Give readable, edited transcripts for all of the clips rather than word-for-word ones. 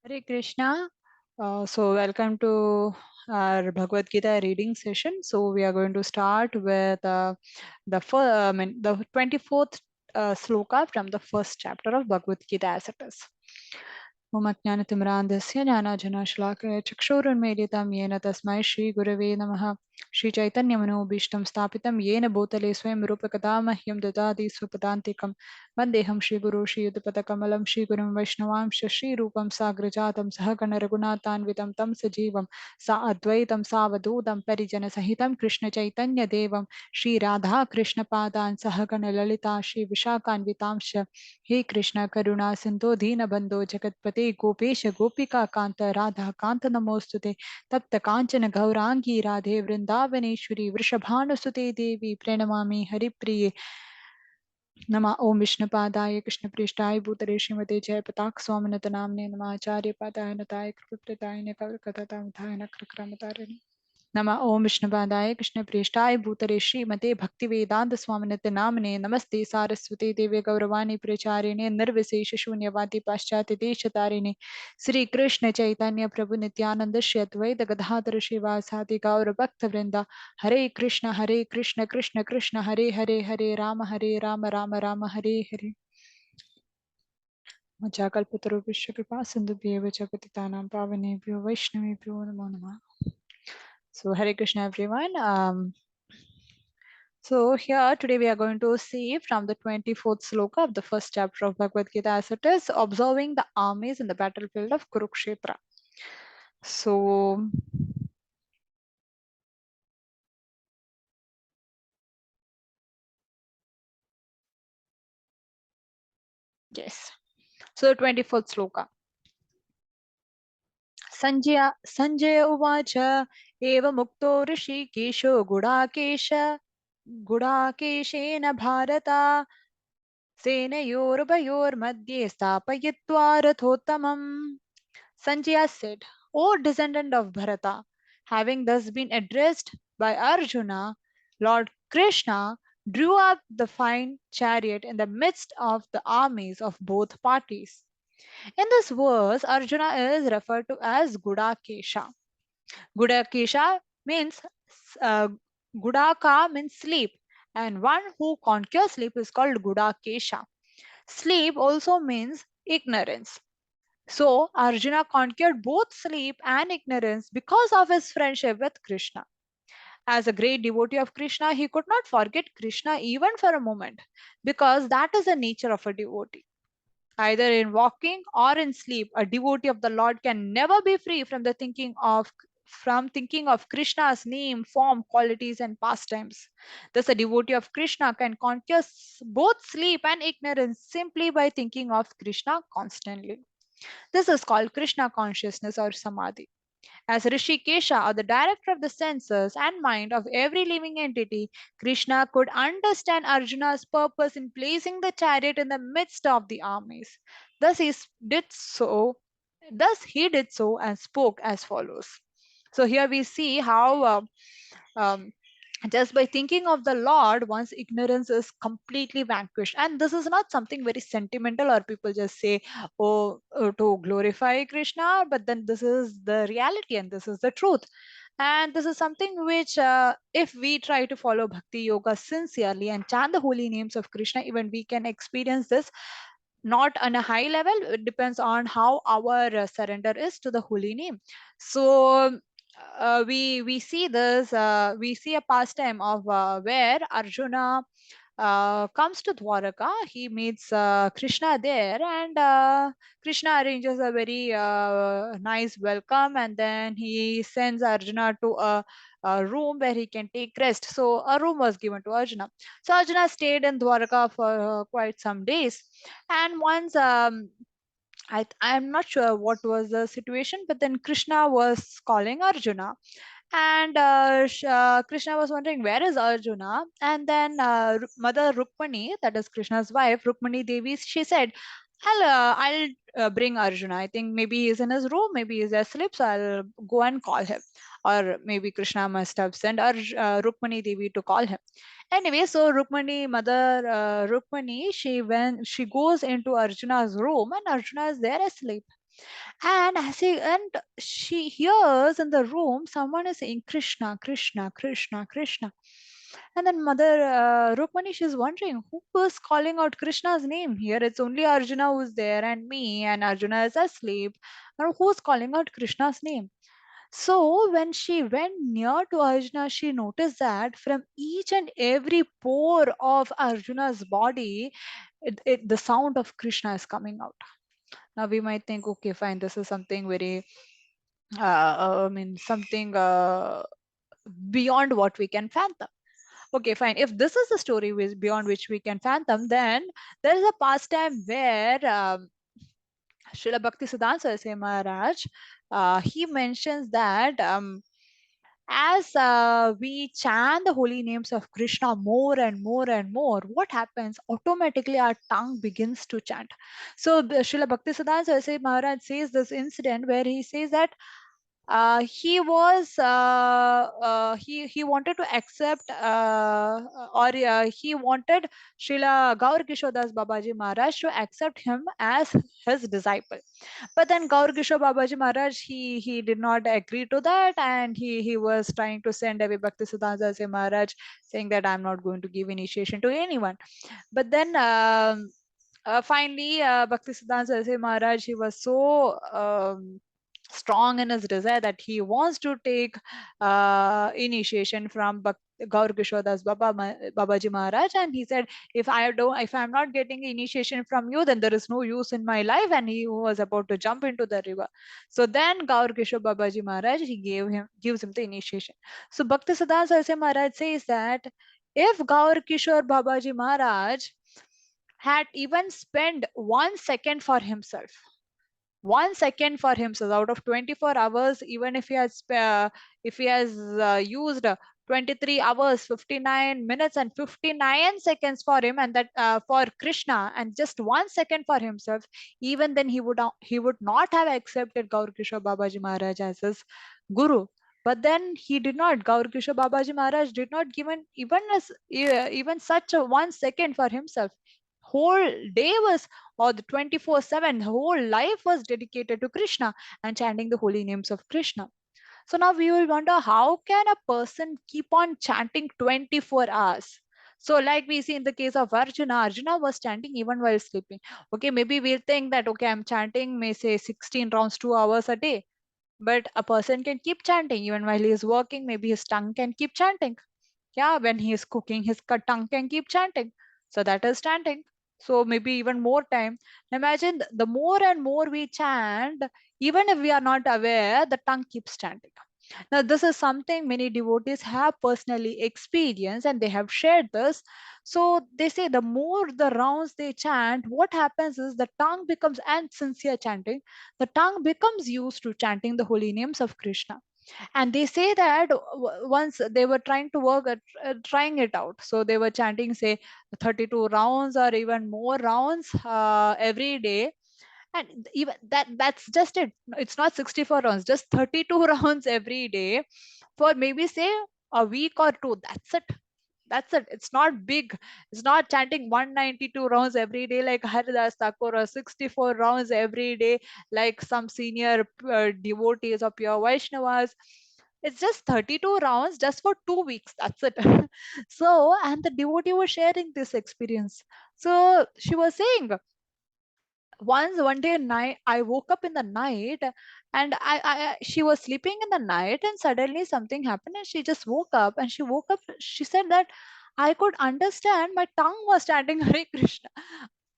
Hare Krishna. So welcome to our Bhagavad Gita reading session. So we are going to start with the 24th sloka from the first chapter of Bhagavad Gita as it is. मम ज्ञानतिमिरान्धस्य ज्ञानार्जनशलाकया चक्षुरुन्मीलितं येन तस्मै श्रीगुरवे नमः श्रीचैतन्यमनोभीष्टं स्थापितं येन भूतले स्वयं रूपकदा मह्यं ददाति स्वपदान्तिकं वन्देऽहं श्रीगुरो श्रीयुतपदकमलं श्रीगुरुं वैष्णवांश्च श्रीरूपं साग्रजातं सहगणरघुनाथान्वितं तं सजीवं सा अद्वैतं सावधूतं परिजनसहितं कृष्णचैतन्यदेवं श्रीराधाकृष्णपादान् सहगणललिता श्रीविशाखान्वितांश्च हे कृष्ण करुणा सिंधु दीनबंधो जगतपते गोपेश गोपिका कांत राधा कांत नमोस्तुते तप्त कांचन गौरांगी राधे वृंदावनेश्वरी वृषभानुसुते देवी प्रणमामि हरिप्रिये नमः ओम विष्णुपादाय कृष्णप्रेष्ठाय भूतले श्रीमते जयपताक स्वामिनत नामने नमः आचार्य पादाय नताय कृपप्रदाय कथाताय नक्रक्रमतारिणे नमः ओम विष्णुपादाय कृष्णप्रेष्ठाय भूतले श्रीमते भक्तिवेदांत स्वामिनित्य नामने नमस्ते सारस्वती देवे गौरवाणी प्रचारिणे निर्विशेष शून्यवादी पाश्चात्य देशतारिणे श्री कृष्ण चैतन्य प्रभु नित्यानंद श्री अद्वैत गदाधर शिवासादि गौर भक्त वृंदा हरे कृष्ण कृष्ण कृष्ण हरे हरे हरे राम राम राम हरे हरे मज्जाकल्पतरुभ्यश्च कृपा सिन्धुभ्येव च पतितानां पावनेभ्यो वैष्णवेभ्यो नमो नमः. So Hare Krishna everyone. So here today we are going to see from the 24th sloka of the first chapter of Bhagavad Gita as it is observing the armies in the battlefield of Kurukshetra. So yes. So the 24th sloka. Sanjaya Uvacha Eva Mukto Rishikesho Gudakeshena Bharata Senayorvayormadye Stapayitva Rathottamam. Sanjaya said, O descendant of Bharata, having thus been addressed by Arjuna, Lord Krishna drew up the fine chariot in the midst of the armies of both parties. In this verse, Arjuna is referred to as Gudakesha. Gudakesha means uh, Gudaka means sleep, and one who conquers sleep is called Gudakesha. Sleep also means ignorance. So Arjuna conquered both sleep and ignorance because of his friendship with Krishna. As a great devotee of Krishna, he could not forget Krishna even for a moment because that is the nature of a devotee. Either in walking or in sleep, a devotee of the Lord can never be free from thinking of Krishna's name, form, qualities, and pastimes. Thus, a devotee of Krishna can conquer both sleep and ignorance simply by thinking of Krishna constantly. This is called Krishna consciousness or samadhi. As Rishikesha, or the director of the senses and mind of every living entity, Krishna could understand Arjuna's purpose in placing the chariot in the midst of the armies. Thus did so. Thus he did so and spoke as follows. So here we see how um, just by thinking of the Lord, one's ignorance is completely vanquished. And this is not something very sentimental, or people just say, oh, to glorify Krishna, but then this is the reality and this is the truth. And this is something which, if we try to follow Bhakti Yoga sincerely and chant the holy names of Krishna, even we can experience this not on a high level. It depends on how our surrender is to the holy name. So we see this, we see a pastime of where Arjuna comes to Dwaraka. He meets Krishna there, and Krishna arranges a very nice welcome, and then he sends Arjuna to a room where he can take rest. So a room was given to Arjuna. So Arjuna stayed in Dwaraka for quite some days, and once I'm not sure what was the situation, but then Krishna was calling Arjuna, and Krishna was wondering where is Arjuna, and then Mother Rukmani, that is Krishna's wife, Rukmani Devi, she said, I'll bring Arjuna. I think maybe he's in his room, maybe he's asleep, so I'll go and call him. Or maybe Krishna must have sent Rukmani Devi to call him. Anyway, so Mother Rukmani, she goes into Arjuna's room, and Arjuna is there asleep. And she hears in the room someone is saying Krishna, Krishna, Krishna, Krishna. And then Mother Rukmani, she's wondering who was calling out Krishna's name here. It's only Arjuna who's there and me, and Arjuna is asleep. Now who's calling out Krishna's name? So when she went near to Arjuna, she noticed that from each and every pore of Arjuna's body, the sound of Krishna is coming out. Now we might think, okay, fine, this is something very, something beyond what we can fathom. Okay, fine. If this is the story beyond which we can fathom, then there is a pastime where Srila Bhakti Siddhanta Saraswati Maharaj, he mentions that as we chant the holy names of Krishna more and more and more, what happens? Automatically, our tongue begins to chant. So, Srila Bhakti Siddhanta Saraswati Maharaj says this incident where he says that he wanted to accept or he wanted Srila Gaur Kishodas Babaji Maharaj to accept him as his disciple. But then Gaur Kishore Babaji Maharaj, he did not agree to that, and he was trying to send away Bhakti Siddhanta Saraswati Maharaj, saying that I'm not going to give initiation to anyone. But then finally, Bhakti Siddhanta Saraswati Maharaj, he was so strong in his desire that he wants to take initiation from Gaur Kishodas Babaji Maharaj, and he said, if I'm not getting initiation from you, then there is no use in my life. And he was about to jump into the river. So then Gaur Kishore Babaji Maharaj, he gives him the initiation. So Bhakti Siddhanta Saraswati Maharaj says that if Gaur Kishore Babaji Maharaj had even spent 1 second for himself, 1 second for himself out of 24 hours, even if he has used 23 hours 59 minutes and 59 seconds for him, and that for Krishna, and just 1 second for himself, even then he would not have accepted Gaur Kishore Babaji Maharaj as his guru. But then he did not. Gaur Kishore Babaji Maharaj did not given even such a 1 second for himself. Whole day was, or the 24/7, whole life was dedicated to Krishna and chanting the holy names of Krishna. So now we will wonder, how can a person keep on chanting 24 hours? So like we see in the case of Arjuna, Arjuna was chanting even while sleeping. Okay, maybe we'll think that, okay, I'm chanting, may say 16 rounds, 2 hours a day. But a person can keep chanting even while he is working. Maybe his tongue can keep chanting. Yeah, when he is cooking, his tongue can keep chanting. So that is chanting. So maybe even more time. Imagine the more and more we chant, even if we are not aware, the tongue keeps chanting. Now, this is something many devotees have personally experienced, and they have shared this. So they say the more the rounds they chant, what happens is the tongue becomes, and sincere chanting, the tongue becomes used to chanting the holy names of Krishna. And they say that once they were trying to work at trying it out, so they were chanting, say, 32 rounds or even more rounds every day. And even that's just it. It's not 64 rounds, just 32 rounds every day for maybe say a week or two. That's it. That's it. It's not big. It's not chanting 192 rounds every day like Haridas Thakur, or 64 rounds every day like some senior devotees or pure Vaishnavas. It's just 32 rounds just for 2 weeks. That's it. So, and the devotee was sharing this experience. So she was saying, one day night I woke up in the night, and she was sleeping in the night, and suddenly something happened, and she just woke up, and she woke up, she said that I could understand my tongue was chanting Hare Krishna.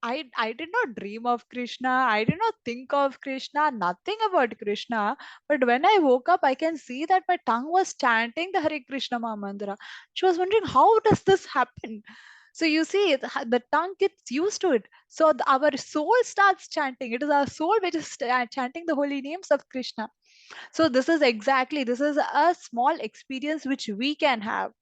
I did not dream of Krishna. I did not think of Krishna, nothing about Krishna. But when I woke up, I can see that my tongue was chanting the Hare Krishna Maha Mantra. She was wondering, how does this happen? So you see, the tongue gets used to it. So our soul starts chanting. It is our soul which is chanting the holy names of Krishna. So this is a small experience which we can have.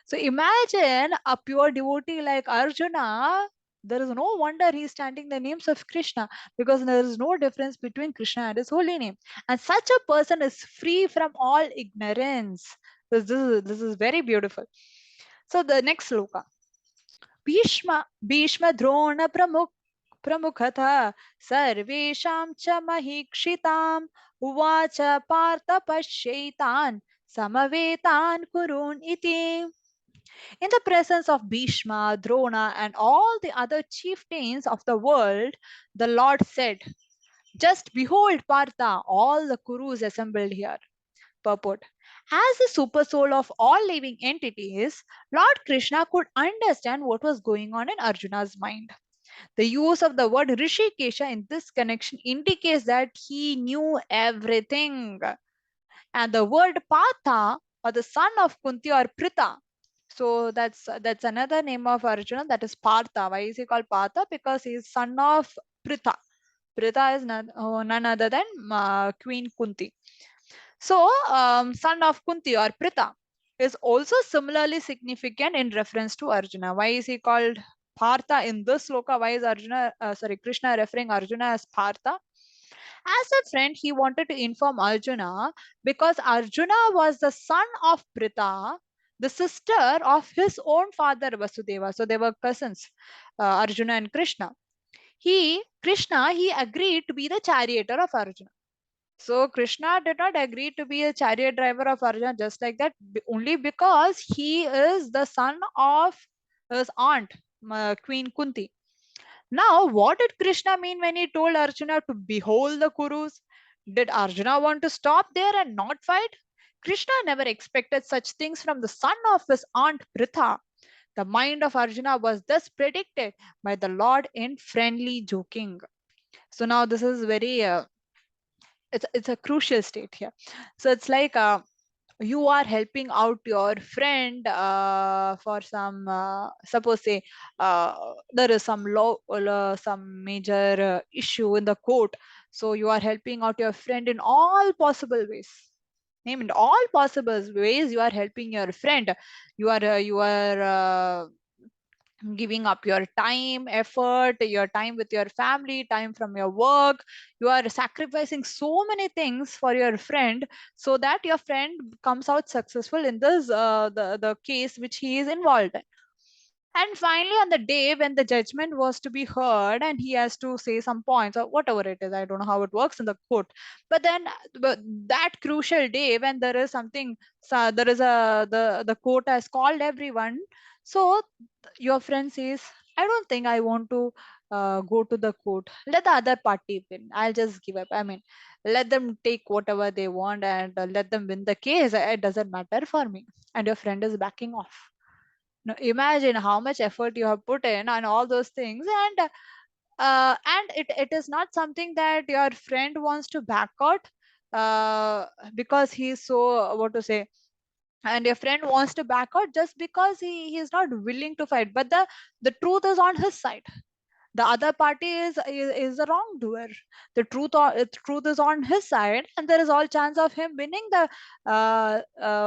So imagine a pure devotee like Arjuna. There is no wonder he is chanting the names of Krishna, because there is no difference between Krishna and his holy name. And such a person is free from all ignorance. This is very beautiful. So the next sloka. Bhishma Drona Pramukh प्रमुखतः सर्वेषां च महीक्षिताम् उवाच पार्थ पश्यैतान् समवेतान् कुरून् इति. In the presence of Bhishma, Drona, and all the other chieftains of the world, the Lord said, just behold, Partha, all the Kurus assembled here. Purport. As the super soul of all living entities, Lord Krishna could understand what was going on in Arjuna's mind. The use of the word Rishikesha in this connection indicates that he knew everything. And the word Partha, or the son of Kunti or Pritha, so that's another name of Arjuna, that is Partha. Why is he called Partha? Because he is son of Pritha. Pritha is none other than Queen Kunti. So, son of Kunti or Pritha is also similarly significant in reference to Arjuna. Why is he called Partha in this sloka? Why is Krishna referring Arjuna as Partha? As a friend, he wanted to inform Arjuna because Arjuna was the son of Pritha, the sister of his own father Vasudeva. So they were cousins, Arjuna and Krishna. Krishna, he agreed to be the charioteer of Arjuna. So Krishna did not agree to be a chariot driver of Arjuna just like that, only because he is the son of his aunt, Queen Kunti. Now, what did Krishna mean when he told Arjuna to behold the Kurus? Did Arjuna want to stop there and not fight? Krishna never expected such things from the son of his aunt Pritha. The mind of Arjuna was thus predicted by the Lord in friendly joking. So now this is very it's a crucial state here. So it's like you are helping out your friend for some suppose say there is some law some major issue in the court, so you are helping out your friend in all possible ways. Name in all possible ways you are helping your friend. You are giving up your time, effort, your time with your family, time from your work. You are sacrificing so many things for your friend so that your friend comes out successful in this the case which he is involved in. And finally, on the day when the judgment was to be heard and he has to say some points or whatever it is, I don't know how it works in the court. But then that crucial day when there is something, so there is the court has called everyone. So your friend says, I don't think I want to go to the court. Let the other party win. I'll just give up. I mean, let them take whatever they want and let them win the case. It doesn't matter for me. And your friend is backing off. Now imagine how much effort you have put in and all those things, and it is not something that your friend wants to back out because he's so what to say, and your friend wants to back out just because he is not willing to fight, but the truth is on his side. The other party is the wrongdoer. The truth is on his side, and there is all chance of him winning the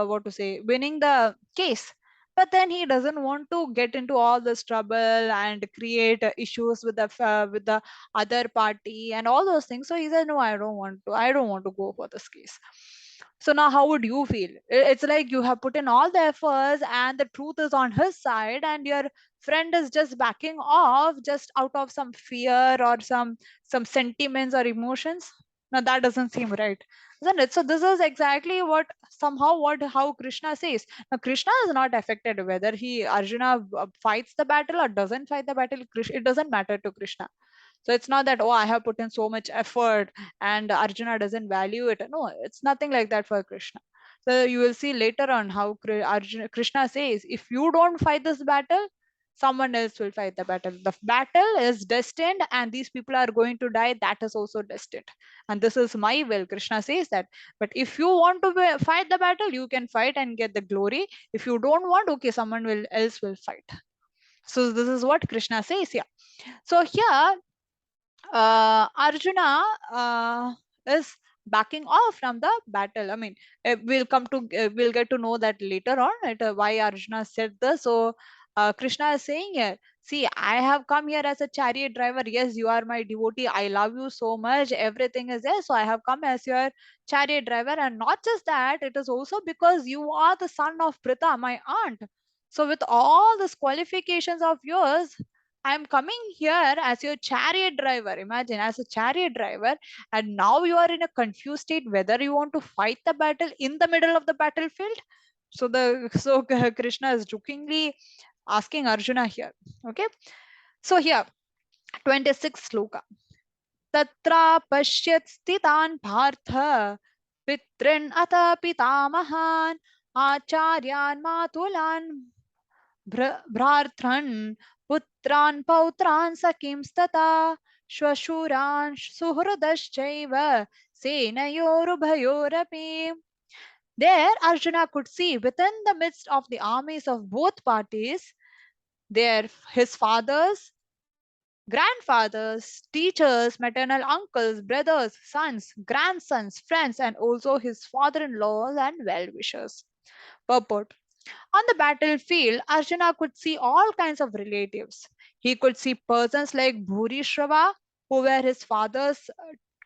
what to say, winning the case. But then he doesn't want to get into all this trouble and create issues with with the other party and all those things. So he said, no, I don't want to go for this case. So now how would you feel? It's like you have put in all the efforts and the truth is on his side, and your friend is just backing off just out of some fear or some sentiments or emotions. Now that doesn't seem right, isn't it? So this is exactly what somehow what how Krishna says. Now Krishna is not affected whether he Arjuna fights the battle or doesn't fight the battle. It doesn't matter to Krishna. So it's not that, oh, I have put in so much effort and Arjuna doesn't value it. No, it's nothing like that for Krishna. So you will see later on how Krishna says, if you don't fight this battle, someone else will fight the battle. The battle is destined and these people are going to die. That is also destined. And this is my will. Krishna says that. But if you want to fight the battle, you can fight and get the glory. If you don't want, okay, someone will else will fight. So this is what Krishna says here. So here Arjuna is backing off from the battle. I mean, we'll get to know that later on why Arjuna said this. So Krishna is saying here, see, I have come here as a chariot driver. Yes, you are my devotee. I love you so much. Everything is there. So I have come as your chariot driver. And not just that, it is also because you are the son of Pritha, my aunt. So with all these qualifications of yours, I'm coming here as your chariot driver. Imagine, as a chariot driver, and now you are in a confused state whether you want to fight the battle in the middle of the battlefield. So Krishna is jokingly asking Arjuna here. Okay. So here, 26th sloka. Tatra pashyat stitan partha pitrin ata pitamahan acharyan matulan भ्रातृन् पुत्रान् पौत्रान् सखींस्तथा श्वशुरान् सुहृदश्चैव सेनयोरुभयोरपि. There Arjuna could see within the midst of the armies of both parties, there his fathers, grandfathers, teachers, maternal uncles, brothers, sons, grandsons, friends, and also his father-in-laws and well-wishers. Purport. On the battlefield, Arjuna could see all kinds of relatives. He could see persons like Bhurishrava, who were his father's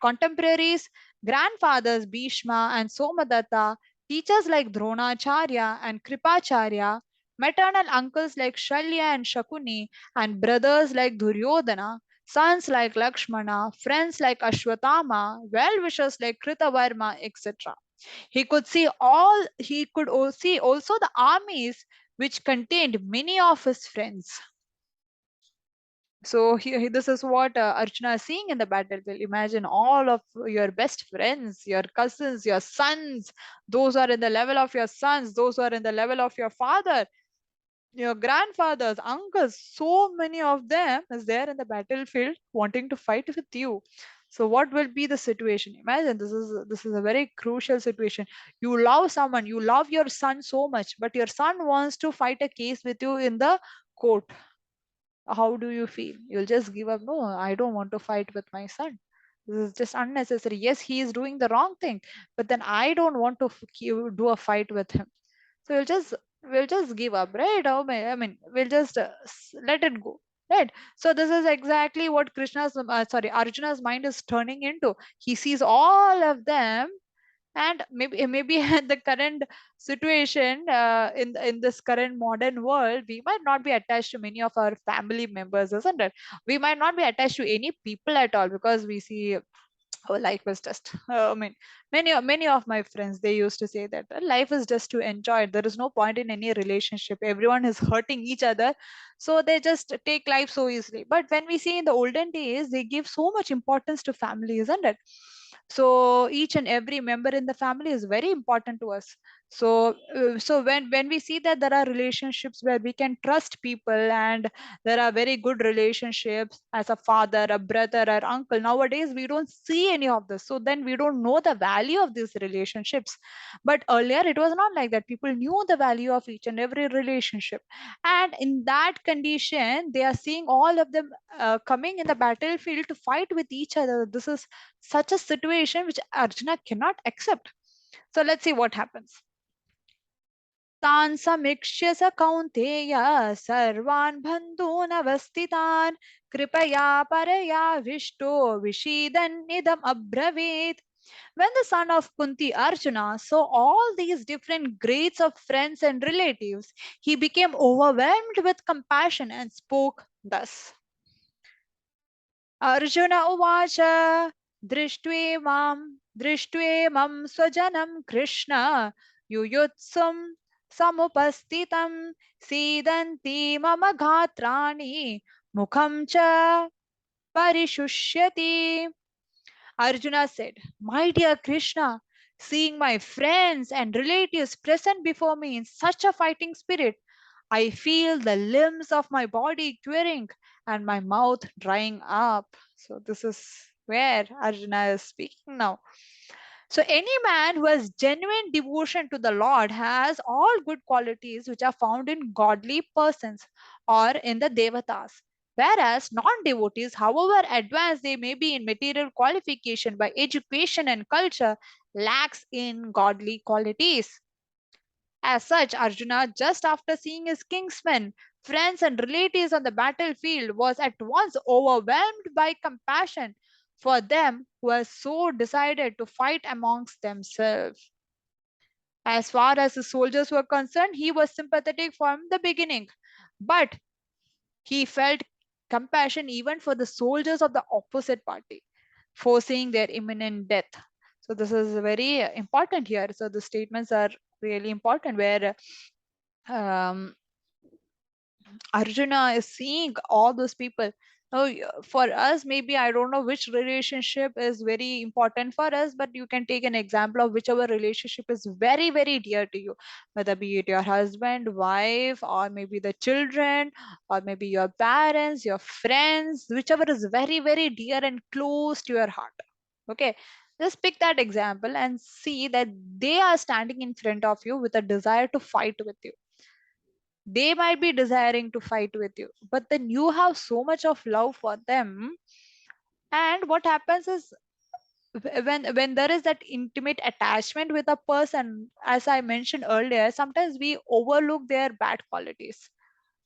contemporaries, grandfathers Bhishma and Somadatta, teachers like Dronacharya and Kripacharya, maternal uncles like Shalya and Shakuni, and brothers like Duryodhana, sons like Lakshmana, friends like Ashwatthama, well-wishers like Kritavarma, etc. He could see also the armies which contained many of his friends. So this is what Arjuna is seeing in the battlefield. Imagine all of your best friends, your cousins, your sons. Those are in the level of your sons. Those are in the level of your father, your grandfathers, uncles. So many of them is there in the battlefield wanting to fight with you. So what will be the situation? Imagine this is a very crucial situation. You love someone, you love your son so much, but your son wants to fight a case with you in the court. How do you feel? You'll just give up. No, I don't want to fight with my son. This is just unnecessary. Yes, he is doing the wrong thing, but then I don't want to do a fight with him. So we'll just give up, right? I mean, we'll just let it go, right? So this is exactly what Arjuna's mind is turning into. He sees all of them, and maybe at the current situation, in this current modern world, we might not be attached to many of our family members, isn't it? We might not be attached to any people at all, because we see, oh, life is just I mean, many of my friends, they used to say that life is just to enjoy it. There is no point in any relationship. Everyone is hurting each other, so they just take life so easily. But when we see in the olden days, they give so much importance to family, isn't it? So each and every member in the family is very important to us. So when we see that there are relationships where we can trust people, and there are very good relationships as a father, a brother, or uncle, nowadays we don't see any of this, so then we don't know the value of these relationships. But earlier it was not like that. People knew the value of each and every relationship, and in that condition they are seeing all of them coming in the battlefield to fight with each other. This is such a situation which Arjuna cannot accept. So let's see what happens. तान् समीक्ष्य स कौन्तेय सर्वान् बन्धून् अवस्थितान् कृपया परयाविष्टो विषीदन्निदम् अब्रवीत्. When the son of Kunti, Arjuna, saw all these different grades of friends and relatives, he became overwhelmed with compassion and spoke thus. Arjun उवाच दृष्ट्वेमं स्वजनं कृष्ण युयुत्सुं समुपस्थितं सीदन्ति मम गात्राणि मुखं च परिशुष्यति. Arjuna said, "My dear Krishna, seeing my friends and relatives present before me in such a fighting spirit, I feel the limbs of my body quivering and my mouth drying up." So, this is where Arjuna is speaking now. So, any man who has genuine devotion to the Lord has all good qualities which are found in godly persons or in the Devatas. Whereas non devotees, however advanced they may be in material qualification by education and culture, lacks in godly qualities. As such, Arjuna, just after seeing his kinsmen, friends, and relatives on the battlefield, was at once overwhelmed by compassion for them who were so decided to fight amongst themselves. As far as the soldiers were concerned, he was sympathetic from the beginning, but he felt compassion even for the soldiers of the opposite party, foreseeing their imminent death. So this is very important here. So the statements are really important where um, Arjuna is seeing all those people. Now, for us, maybe I don't know which relationship is very important for us, but you can take an example of whichever relationship is very, very dear to you, whether be it your husband, wife, or maybe the children, or maybe your parents, your friends, whichever is very, very dear and close to your heart. Okay, just pick that example and see that they are standing in front of you with a desire to fight with you. They might be desiring to fight with you, but then you have so much of love for them. And what happens is, when there is that intimate attachment with a person, as I mentioned earlier, sometimes we overlook their bad qualities,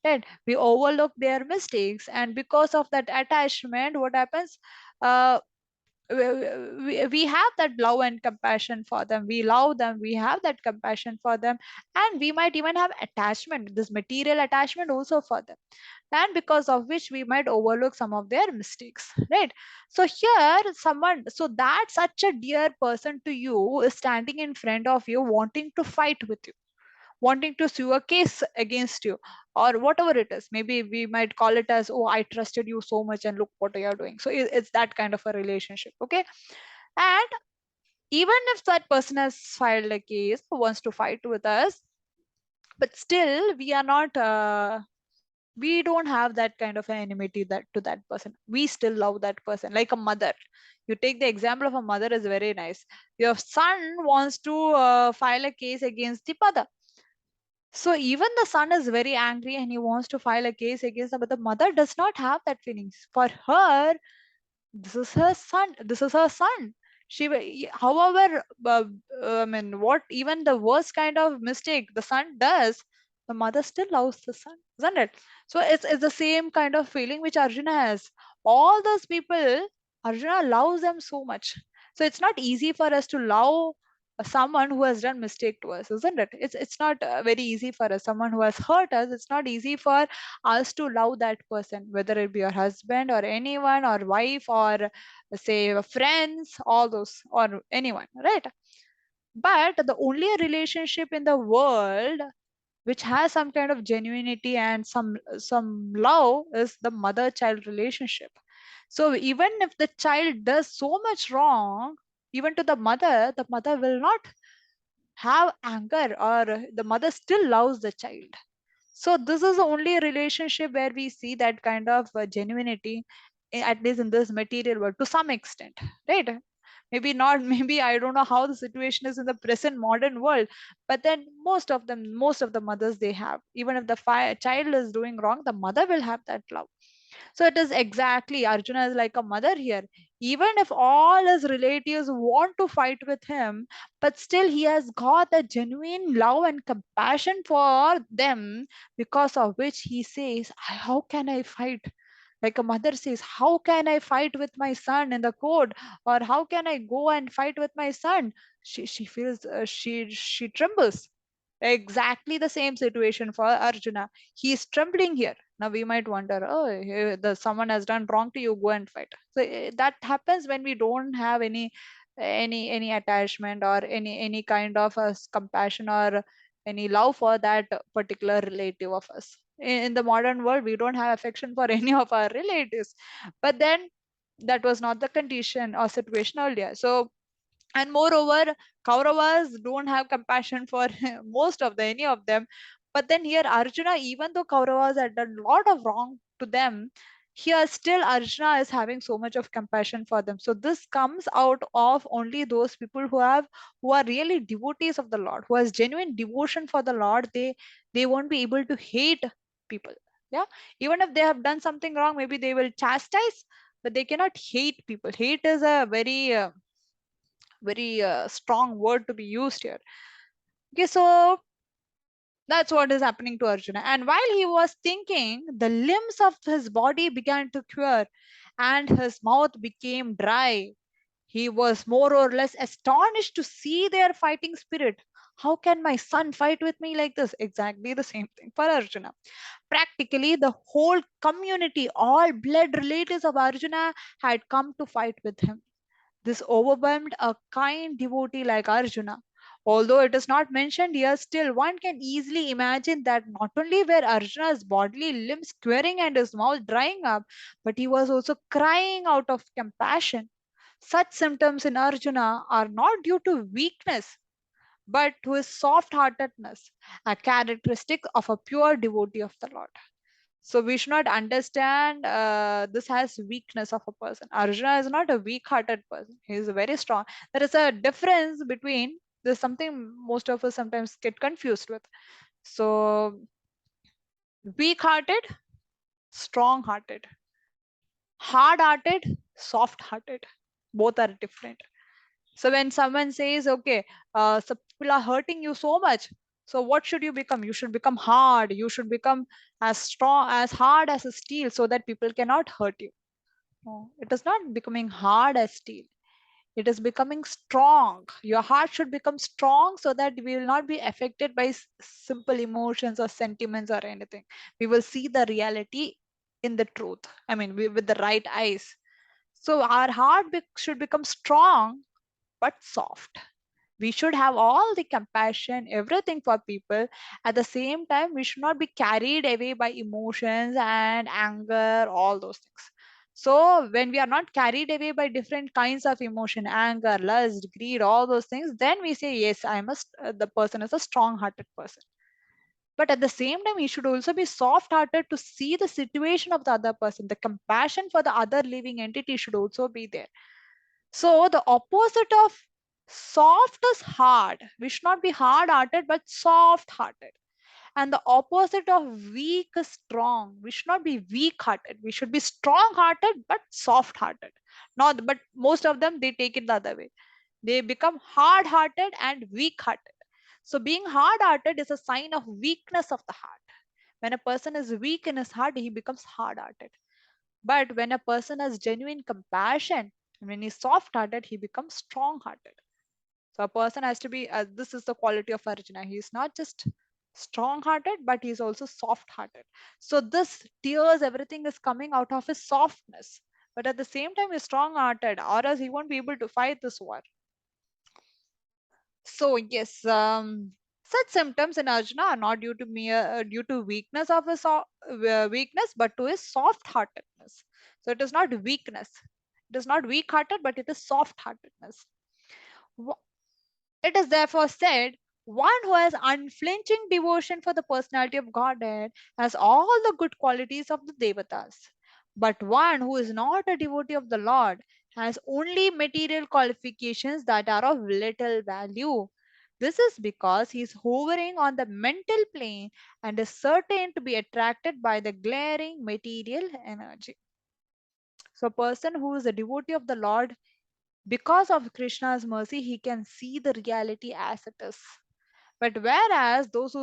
right? We overlook their mistakes, and because of that attachment, what happens, uh, we have that love and compassion for them. We love them, we have that compassion for them, and we might even have attachment, this material attachment also for them, and because of which we might overlook some of their mistakes, right? So here someone, so that such a dear person to you is standing in front of you wanting to fight with you, wanting to sue a case against you, or whatever it is. Maybe we might call it as, oh, I trusted you so much and look what you are doing. So it's that kind of a relationship. Okay. And even if that person has filed a case, wants to fight with us, but still we are not we don't have that kind of an enmity that to that person. We still love that person like a mother. You take the example of a mother is very nice. Your son wants to file a case against the mother, so even the son is very angry and he wants to file a case against them, but the mother does not have that feelings. For her, this is her son. This is her son. However, I mean, what even the worst kind of mistake the son does, the mother still loves the son, isn't it? So it's the same kind of feeling which Arjuna has. All those people, Arjuna loves them so much. So it's not easy for us to love someone who has done mistake to us, isn't it? It's not very easy for us. Someone who has hurt us, it's not easy for us to love that person, whether it be your husband or anyone or wife or say friends, all those, or anyone, right? But the only relationship in the world which has some kind of genuinity and some love is the mother child relationship. So even if the child does so much wrong, even to the mother will not have anger, or the mother still loves the child. So this is the only relationship where we see that kind of genuinity, at least in this material world, to some extent, right? Maybe not, maybe I don't know how the situation is in the present modern world, but then most of the mothers they have, even if the child is doing wrong, the mother will have that love. So it is exactly, Arjuna is like a mother here. Even if all his relatives want to fight with him, but still he has got a genuine love and compassion for them, because of which he says, how can I fight? Like a mother says, how can I fight with my son in the court? Or how can I go and fight with my son? She feels, she trembles. Exactly the same situation for Arjuna. He is trembling here. Now we might wonder, oh, the someone has done wrong to you, go and fight. So that happens when we don't have any attachment or any kind of compassion or any love for that particular relative of us. In the modern world, we don't have affection for any of our relatives. But then that was not the condition or situation earlier. So, and moreover, Kauravas don't have compassion for most of the any of them. But then here Arjuna, even though Kauravas had done a lot of wrong to them, here still Arjuna is having so much of compassion for them. So this comes out of only those people who are really devotees of the Lord, who has genuine devotion for the Lord. They won't be able to hate people. Yeah, even if they have done something wrong, maybe they will chastise, but they cannot hate people. Hate is a very strong word to be used here. Okay, so that's what is happening to Arjuna. And while he was thinking, the limbs of his body began to quiver and his mouth became dry. He was more or less astonished to see their fighting spirit. How can my son fight with me like this? Exactly the same thing for Arjuna. Practically, the whole community, all blood relatives of Arjuna, had come to fight with him. This overwhelmed a kind devotee like Arjuna. Although it is not mentioned here, still one can easily imagine that not only were Arjuna's bodily limbs squaring and his mouth drying up, but he was also crying out of compassion. Such symptoms in Arjuna are not due to weakness, but to his soft heartedness, a characteristic of a pure devotee of the Lord. So we should not understand this as weakness of a person. Arjuna is not a weak-hearted person. He is very strong. There is a difference between, there's something most of us sometimes get confused with. So weak-hearted, strong-hearted, hard-hearted, soft-hearted. Both are different. So when someone says, okay, so people are hurting you so much, so what should you become? You should become hard. You should become as strong, as hard as a steel, so that people cannot hurt you. No, it is not becoming hard as steel. It is becoming strong. Your heart should become strong so that we will not be affected by simple emotions or sentiments or anything. We will see the reality in the truth. I mean, with the right eyes. So our heart should become strong but soft. We should have all the compassion, everything for people. At the same time, we should not be carried away by emotions and anger, all those things. So when we are not carried away by different kinds of emotion, anger, lust, greed, all those things, then we say, yes, I must, the person is a strong hearted person. But at the same time, he should also be soft hearted to see the situation of the other person. The compassion for the other living entity should also be there. So the opposite of soft is hard. We should not be hard hearted but soft hearted. And the opposite of weak is strong. We should not be weak hearted. We should be strong hearted but soft hearted. Not, but most of them they take it the other way. They become hard hearted and weak hearted. So being hard hearted is a sign of weakness of the heart. When a person is weak in his heart, he becomes hard hearted. But when a person has genuine compassion, when he's soft hearted, he becomes strong hearted. So a person has to be, this is the quality of Arjuna. He's not just strong hearted, but he's also soft hearted. So this tears, everything is coming out of his softness. But at the same time, he's strong hearted, or else he won't be able to fight this war. So yes, such symptoms in Arjuna are not due to due to weakness of his weakness, but to his soft-heartedness. So it is not weakness. It is not weak-hearted, but it is soft-heartedness. It is therefore said, one who has unflinching devotion for the personality of Godhead has all the good qualities of the Devatas. But one who is not a devotee of the Lord has only material qualifications that are of little value. This is because he is hovering on the mental plane and is certain to be attracted by the glaring material energy. So, a person who is a devotee of the Lord, because of Krishna's mercy, he can see the reality as it is. But whereas those who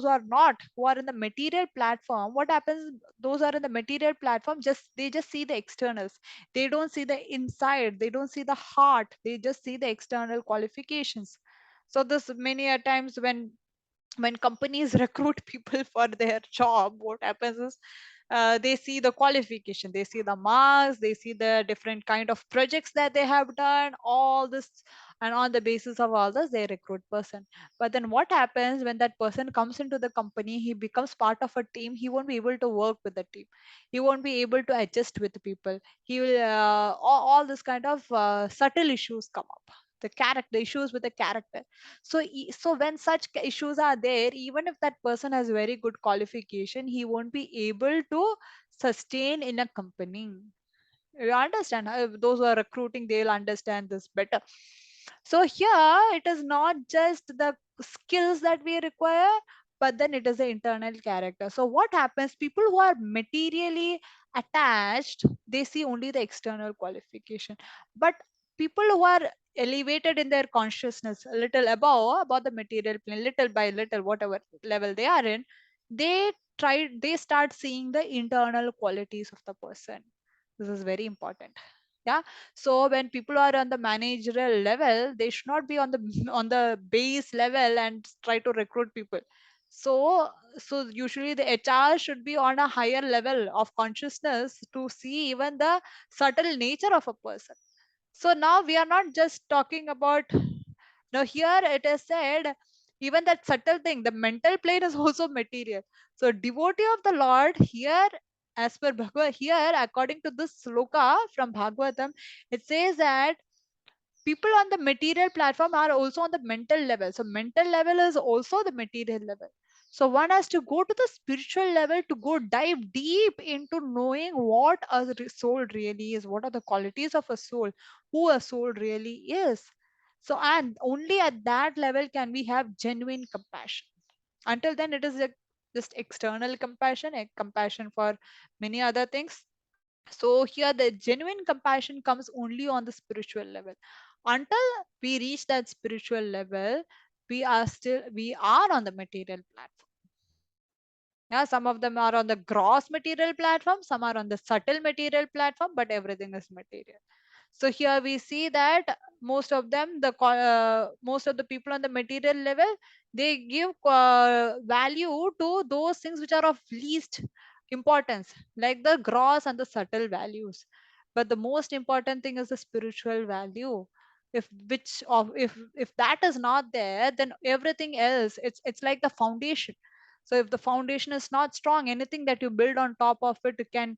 are not, who are in the material platform, what happens? Those are in the material platform, they just see the externals. They don't see the inside. They don't see the heart. They just see the external qualifications. So this many a times when companies recruit people for their job, what happens is they see the qualification, they see the marks, they see the different kind of projects that they have done, all this, and on the basis of all this they recruit person. But then what happens when that person comes into the company, he becomes part of a team, he won't be able to work with the team, he won't be able to adjust with the people, he will all this kind of subtle issues come up, the character issues with the character. So so when such issues are there, even if that person has very good qualification, he won't be able to sustain in a company. You understand? Those who are recruiting, they'll understand this better. So here it is not just the skills that we require, but then it is the internal character. So what happens, people who are materially attached, they see only the external qualification. But people who are elevated in their consciousness, a little above the material plane, little by little, whatever level they are in, they start seeing the internal qualities of the person. This is very important. Yeah. So when people are on the managerial level, they should not be on the on the base level and try to recruit people. So usually the HR should be on a higher level of consciousness to see even the subtle nature of a person. So now we are not just talking about, now here it is said, even that subtle thing, the mental plane is also material. So devotee of the Lord here, as per Bhagavad, here according to this sloka from Bhagavatam, it says that people on the material platform are also on the mental level. So mental level is also the material level. So one has to go to the spiritual level to go dive deep into knowing what a soul really is, what are the qualities of a soul, who a soul really is. So and only at that level can we have genuine compassion. Until then it is just external compassion, a compassion for many other things. So here the genuine compassion comes only on the spiritual level. Until we reach that spiritual level, we are on the material platform. Yeah, some of them are on the gross material platform, some are on the subtle material platform, but everything is material. So here we see that most of them, most of the people on the material level, they give value to those things which are of least importance, like the gross and the subtle values. But the most important thing is the spiritual value. If that is not there, then everything else, it's like the foundation. So if the foundation is not strong, anything that you build on top of it can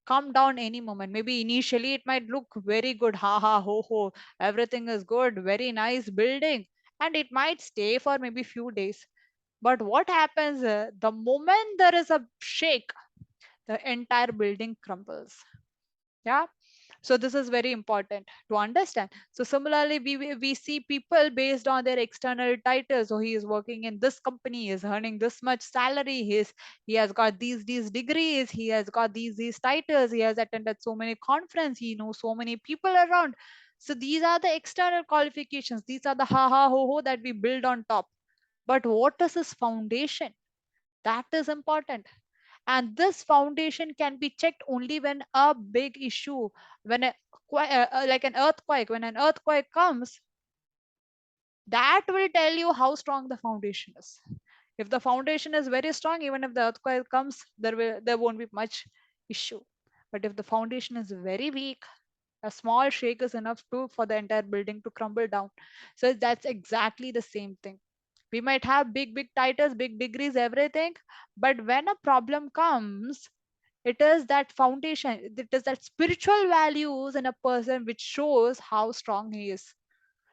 come down any moment. Maybe initially it might look very good, ha ha ho ho, everything is good, very nice building, and it might stay for maybe few days. But what happens, the moment there is a shake, the entire building crumbles. Yeah. So this is very important to understand. So similarly we see people based on their external titles. So he is working in this company, he is earning this much salary, he has got these degrees, he has got these titles, he has attended so many conferences, he knows so many people around. So these are the external qualifications, these are the ha ha ho ho that we build on top. But what is his foundation? That is important. And this foundation can be checked only when a big issue, when like an earthquake, when an earthquake comes, that will tell you how strong the foundation is. If the foundation is very strong, even if the earthquake comes, there won't be much issue. But if the foundation is very weak, a small shake is enough to for the entire building to crumble down. So that's exactly the same thing. We might have big titles, big degrees, everything, but when a problem comes, it is that foundation, it is that spiritual values in a person which shows how strong he is.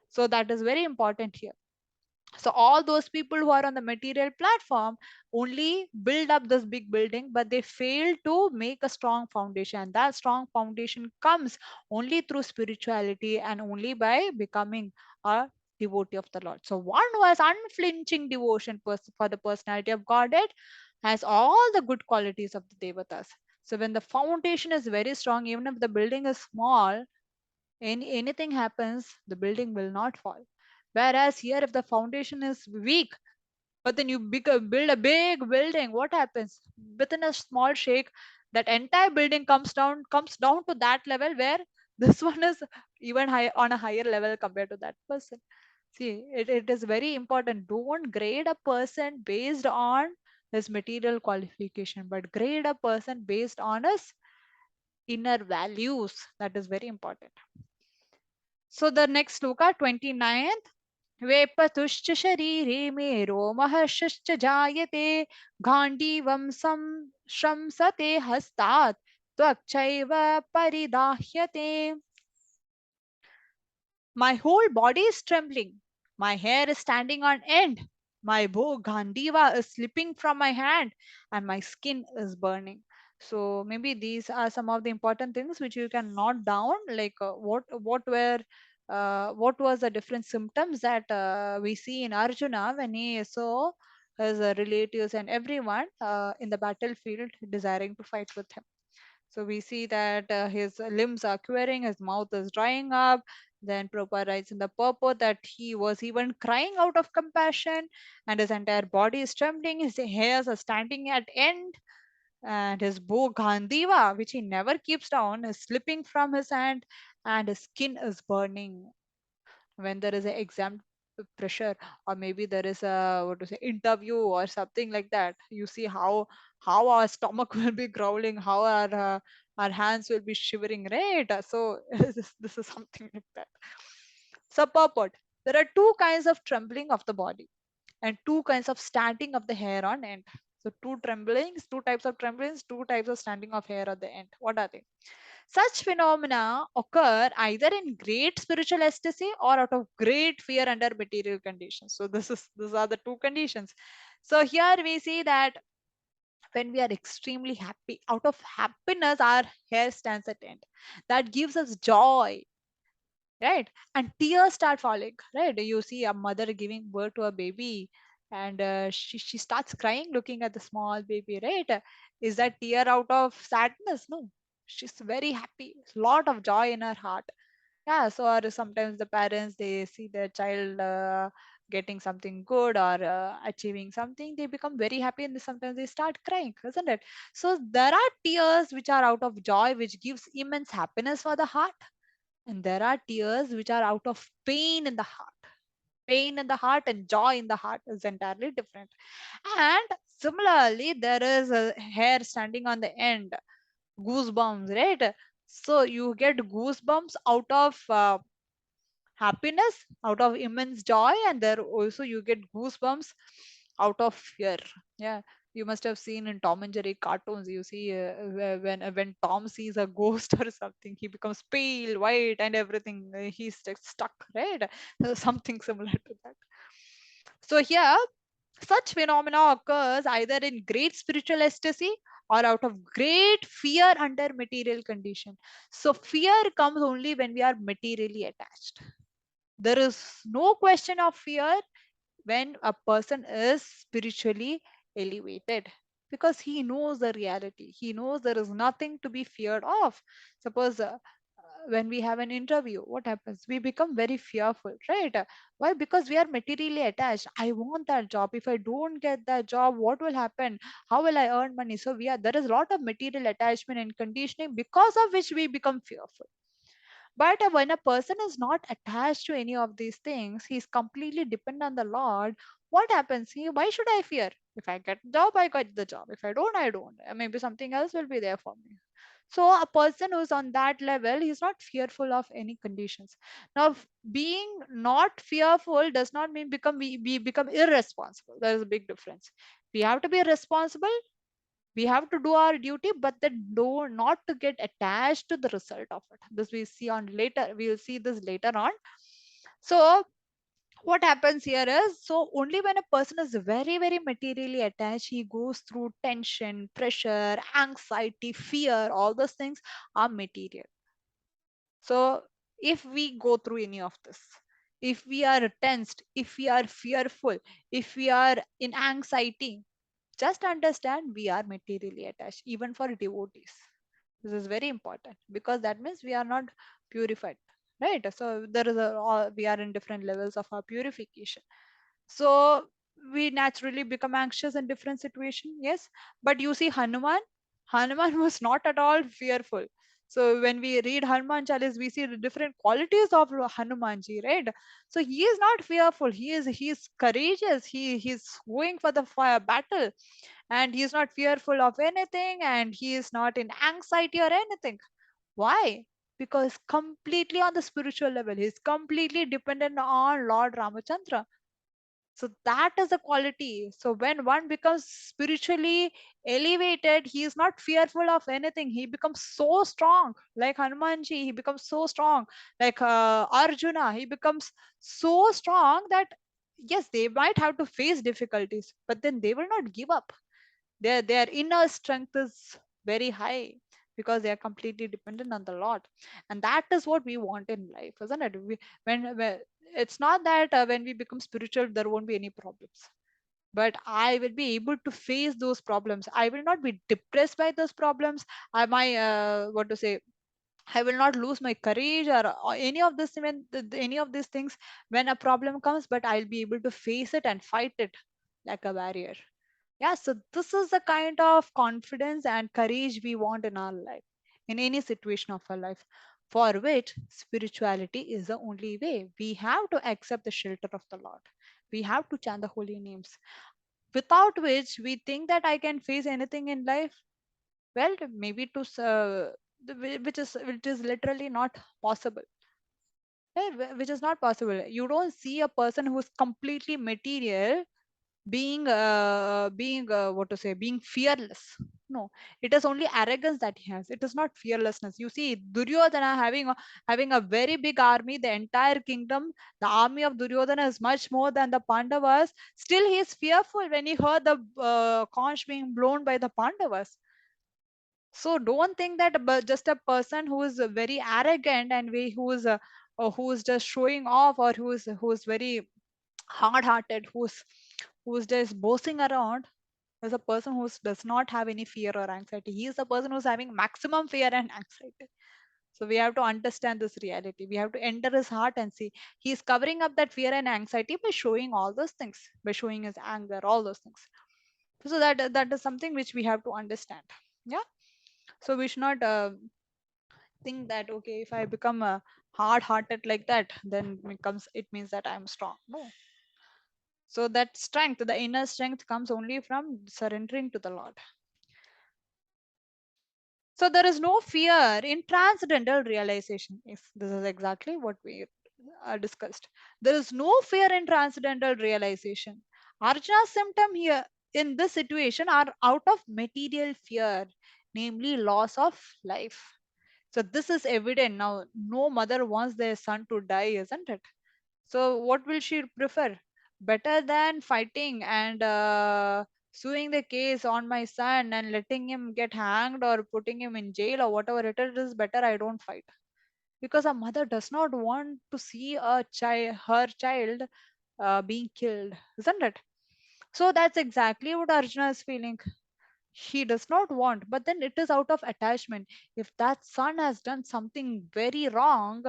So that is very important here. So all those people who are on the material platform only build up this big building, but they fail to make a strong foundation. That strong foundation comes only through spirituality and only by becoming a devotee of the Lord. So one who has unflinching devotion for the personality of Godhead has all the good qualities of the devatas. So when the foundation is very strong, even if the building is small, anything happens, the building will not fall. Whereas here, if the foundation is weak, but then you build a big building, what happens? Within a small shake, that entire building comes down to that level where this one is even high on a higher level compared to that person. See, it is very important. Don't grade a person based on his material qualification, but grade a person based on his inner values. That is very important. So the next sloka, 29th. वेपतुश्च शरीरे मे रोमहर्षश्च जायते गाण्डीवं शंसते हस्तात् त्वक्चैव परिदाह्यते. My whole body is trembling. My hair is standing on end. My bow Gandhiva is slipping from my hand and my skin is burning. So maybe these are some of the important things which you can note down, like what was the different symptoms that we see in Arjuna when he saw his relatives and everyone in the battlefield desiring to fight with him. So we see that his limbs are quivering, his mouth is drying up. Then Prabhupada writes in the purport that he was even crying out of compassion and his entire body is trembling, his hairs are standing at end. and his bow Gandhiva, which he never keeps down, is slipping from his hand, and his skin is burning. When there is an exam pressure, or maybe there is a, what to say, interview or something like that, you see how our stomach will be growling, how our hands will be shivering, right? So this is something like that. So purport, there are two kinds of trembling of the body and two kinds of standing of the hair on end. So two tremblings, two types of tremblings, two types of standing of hair at the end. What are they? Such phenomena occur either in great spiritual ecstasy or out of great fear under material conditions. So these are the two conditions. So here we see that when we are extremely happy, out of happiness, our hair stands at end. That gives us joy, right? And tears start falling, right? You see a mother giving birth to a baby, and she starts crying looking at the small baby, right? Is that tear out of sadness? No, she's very happy, lot of joy in her heart. Yeah, so or sometimes the parents, they see their child getting something good or achieving something, they become very happy, and sometimes they start crying, isn't it? So there are tears which are out of joy, which gives immense happiness for the heart, and there are tears which are out of pain in the heart. Pain in the heart and joy in the heart is entirely different. And similarly, there is a hair standing on the end, goosebumps, right? So you get goosebumps out of happiness, out of immense joy, and there also you get goosebumps out of fear. Yeah, you must have seen in Tom and Jerry cartoons, you see when Tom sees a ghost or something, he becomes pale white and everything, he's stuck, right? Something similar to that. So here, such phenomena occurs either in great spiritual ecstasy or out of great fear under material condition. So fear comes only when we are materially attached. There is no question of fear when a person is spiritually elevated, because he knows the reality, he knows there is nothing to be feared of. Suppose when we have an interview, what happens? We become very fearful, right? Why? Because we are materially attached. I want that job. If I don't get that job, what will happen? How will I earn money? So we are, there is a lot of material attachment and conditioning, because of which we become fearful. But when a person is not attached to any of these things, he's completely dependent on the Lord. What happens? Why should I fear? If I get the job, I get the job. If I don't, I don't. Maybe something else will be there for me. So a person who's on that level, he's not fearful of any conditions. Now, being not fearful does not mean we become irresponsible. There is a big difference. We have to be responsible, we have to do our duty, but then do not to get attached to the result of it. This we see on later, we will see this later on. So what happens here is, so only when a person is very very materially attached, he goes through tension, pressure, anxiety, fear, all those things are material. So if we go through any of this, if we are tensed, if we are fearful, if we are in anxiety, just understand we are materially attached, even for devotees. This is very important, because that means we are not purified, right? So there is we are in different levels of our purification. So we naturally become anxious in different situations, yes. But you see Hanuman was not at all fearful. So when we read Hanuman Chalis, we see the different qualities of Hanumanji, right? So he is not fearful, he is courageous, he's going for the fire battle, and he is not fearful of anything, and he is not in anxiety or anything. Why? Because completely on the spiritual level, he is completely dependent on Lord Ramachandra. So that is the quality. So when one becomes spiritually elevated, he is not fearful of anything. He becomes so strong, like Hanumanji. He becomes so strong, like Arjuna. He becomes so strong that yes, they might have to face difficulties, but then they will not give up. Their inner strength is very high, because they are completely dependent on the Lord. And that is what we want in life, isn't it? When it's not that when we become spiritual there won't be any problems, but I will be able to face those problems. I will not be depressed by those problems. I my what to say, I will not lose my courage, or any of this, even any of these things when a problem comes, but I'll be able to face it and fight it like a warrior. Yeah, so this is the kind of confidence and courage we want in our life, in any situation of our life, for which spirituality is the only way. We have to accept the shelter of the Lord. We have to chant the holy names, without which we think that I can face anything in life. Well, maybe which is literally not possible. Which is not possible. You don't see a person who's completely material being what to say, being fearless. No, it is only arrogance that he has. It is not fearlessness. You see Duryodhana having a very big army, the entire kingdom. The army of Duryodhana is much more than the Pandavas. Still he is fearful when he heard the conch being blown by the Pandavas. So don't think that just a person who is very arrogant and who is just showing off, or who is very hard-hearted, who's just boasting around, is a person who does not have any fear or anxiety. He is the person who's having maximum fear and anxiety. So we have to understand this reality. We have to enter his heart and see he's covering up that fear and anxiety by showing all those things, by showing his anger, all those things. So that is something which we have to understand. Yeah. So we should not think that okay, if I become hard-hearted like that, then it means that I'm strong. No. So that strength, the inner strength, comes only from surrendering to the Lord. So there is no fear in transcendental realization. Yes, this is exactly what we discussed. There is no fear in transcendental realization. Arjuna's symptom here in this situation are out of material fear, namely loss of life. So this is evident now. No mother wants their son to die, isn't it? So what will she prefer? Better than fighting and suing the case on my son and letting him get hanged or putting him in jail or whatever it is, better I don't fight. Because a mother does not want to see her child being killed, isn't it? So that's exactly what Arjuna is feeling. He does not want, but then it is out of attachment. If that son has done something very wrong,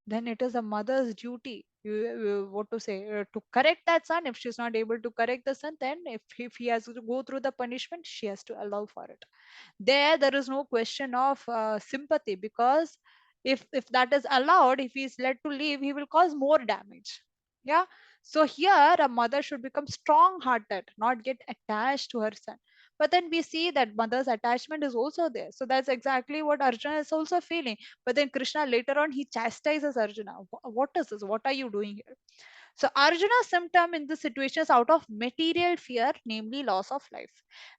then it is a mother's duty, what to say, to correct that son. If she's not able to correct the son, then if he has to go through the punishment, she has to allow for it. There is no question of sympathy, because if that is allowed, if he is let to leave, he will cause more damage. Yeah. So here a mother should become strong hearted, not get attached to her son. But then we see that mother's attachment is also there. So that's exactly what Arjuna is also feeling. But then Krishna later on he chastises Arjuna. What is this? What are you doing here? So Arjuna's symptom in this situation is out of material fear, namely loss of life.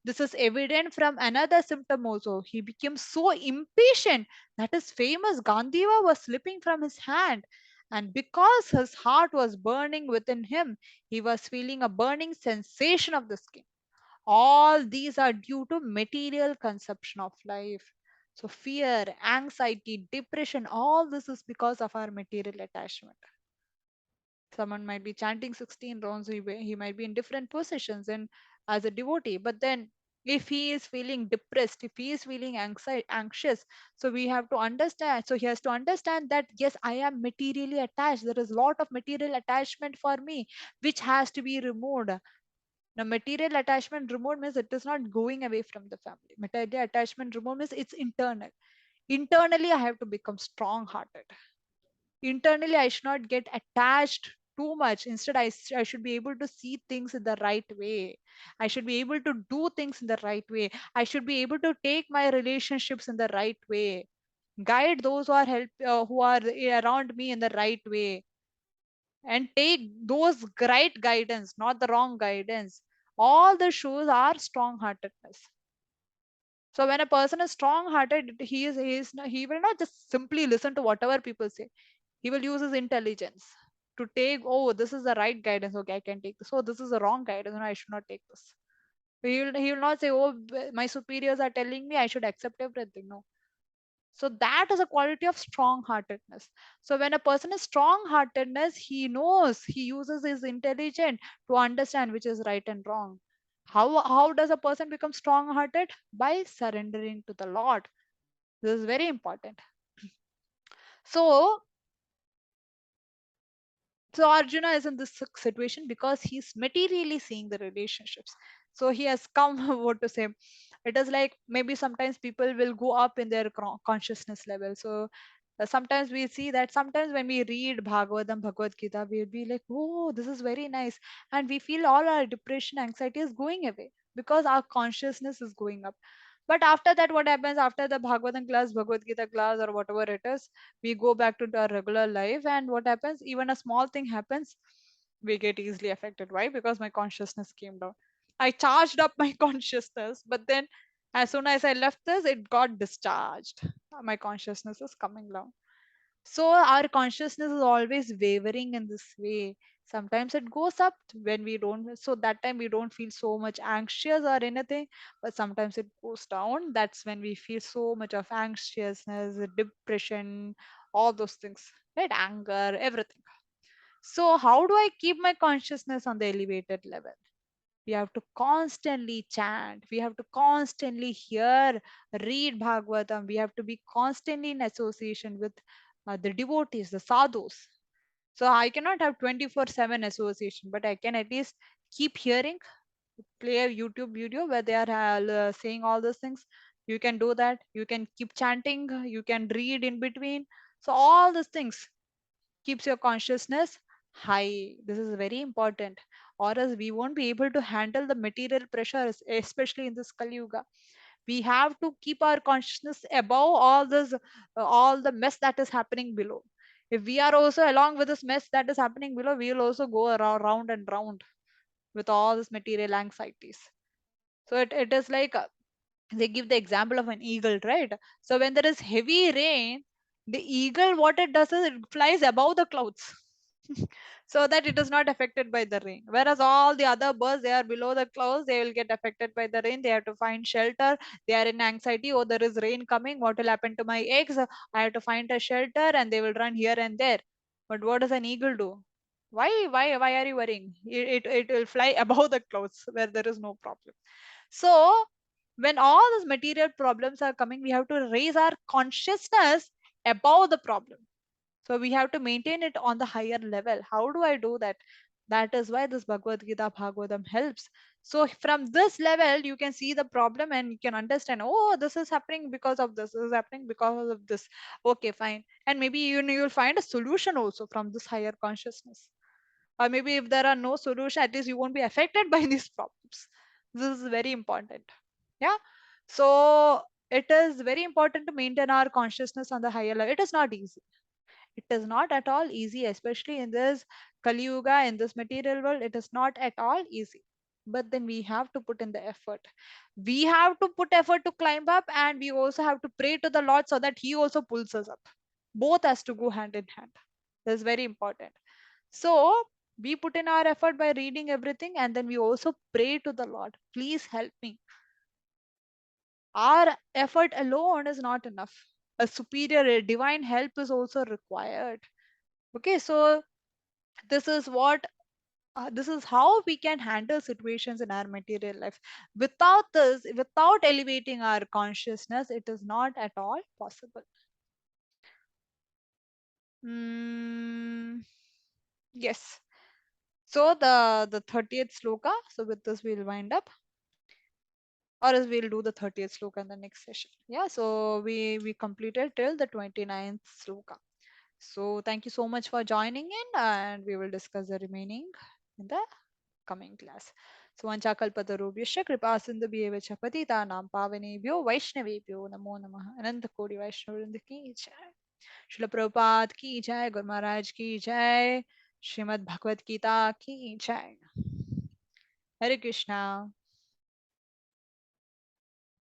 This is evident from another symptom also. He became so impatient that his famous Gandhiva was slipping from his hand. And because his heart was burning within him, he was feeling a burning sensation of the skin. All these are due to material conception of life. So fear, anxiety, depression, all this is because of our material attachment. Someone might be chanting 16 rounds, he might be in different positions and as a devotee, but then if he is feeling depressed, if he is feeling anxious, so we have to understand, so he has to understand that yes, I am materially attached, there is a lot of material attachment for me, which has to be removed. Now material attachment removed means it is not going away from the family. Material attachment removed means it's internal. Internally I have to become strong hearted. Internally I should not get attached too much. Instead I should be able to see things in the right way. I should be able to do things in the right way. I should be able to take my relationships in the right way, guide those who are who are around me in the right way, and take those right guidance, not the wrong guidance. All the shows are strong heartedness. So when a person is strong hearted, he will not just simply listen to whatever people say. He will use his intelligence to take, oh, this is the right guidance, okay, I can take this. Oh, this is the wrong guidance, no, I should not take this. He will not say, oh, my superiors are telling me I should accept everything. No. So that is a quality of strong heartedness. So when a person is strong heartedness, he knows, he uses his intelligence to understand which is right and wrong. How does a person become strong hearted? By surrendering to the Lord. This is very important. So So Arjuna is in this situation because he's materially seeing the relationships. So he has come what to say, it is like maybe sometimes people will go up in their consciousness level. So sometimes we see that sometimes when we read Bhagavatam, Bhagavad Gita, we'll be like, oh, this is very nice. And we feel all our depression, anxiety is going away because our consciousness is going up. But after that, what happens after the Bhagavatam class, Bhagavad Gita class, or whatever it is, we go back to our regular life. And what happens? Even a small thing happens, we get easily affected. Why? Because my consciousness came down. I charged up my consciousness, but then as soon as I left this, it got discharged. My consciousness is coming down. So our consciousness is always wavering in this way. Sometimes it goes up when we don't, so that time we don't feel so much anxious or anything, but sometimes it goes down. That's when we feel so much of anxiousness, depression, all those things, right? Anger, everything. So, how do I keep my consciousness on the elevated level? We have to constantly chant, we have to constantly hear, read Bhagavatam, we have to be constantly in association with the devotees, the sadhus. So I cannot have 24/7 association, but I can at least keep hearing, play a YouTube video where they are saying all those things. You can do that. You can keep chanting, you can read in between. So all these things keeps your consciousness high. This is very important, or else we won't be able to handle the material pressures, especially in this Kali Yuga. We have to keep our consciousness above all this, all the mess that is happening below. If we are also along with this mess that is happening below, we will also go around round and round with all this material anxieties. So it is like they give the example of an eagle, right? So when there is heavy rain, the eagle, what it does is it flies above the clouds so that it is not affected by the rain. Whereas all the other birds, they are below the clouds, they will get affected by the rain. They have to find shelter. They are in anxiety. Oh, there is rain coming. What will happen to my eggs? I have to find a shelter, and they will run here and there. But what does an eagle do? Why are you worrying? It will fly above the clouds where there is no problem. So when all these material problems are coming, we have to raise our consciousness above the problem. So we have to maintain it on the higher level. How do I do that? That is why this Bhagavad Gita Bhagavatam helps. So from this level, you can see the problem and you can understand, oh, this is happening because of this is happening because of this. Okay, fine. And maybe you'll find a solution also from this higher consciousness. Or maybe if there are no solution, at least you won't be affected by these problems. This is very important. Yeah. So it is very important to maintain our consciousness on the higher level. It is not easy. It is not at all easy, especially in this Kali Yuga, in this material world. It is not at all easy. But then we have to put in the effort. We have to put effort to climb up, and we also have to pray to the Lord so that He also pulls us up. Both has to go hand in hand. That's very important. So we put in our effort by reading everything, and then we also pray to the Lord. Please help me. Our effort alone is not enough. A superior, a divine help is also required. Okay, so this is what this is how we can handle situations in our material life. Without this, without elevating our consciousness, it is not at all possible. Mm, yes. So the 30th sloka. So with this we'll wind up, or else we'll do the 30th sloka in the next session. Yeah. So we completed till the 29th sloka. So thank you so much for joining in, and we will discuss the remaining in the coming class. So vanchakalpatarubhyascha kripa sindhubhyev cha patitanam pavanebhyo vaishnavebhyo namo namah. Ananta kodi vaishnavvrinda ki jai. Srila Prabhupada ki jai. Guru Maharaj ki jai. Srimad Bhagavad Gita ki jai. Hare Krishna.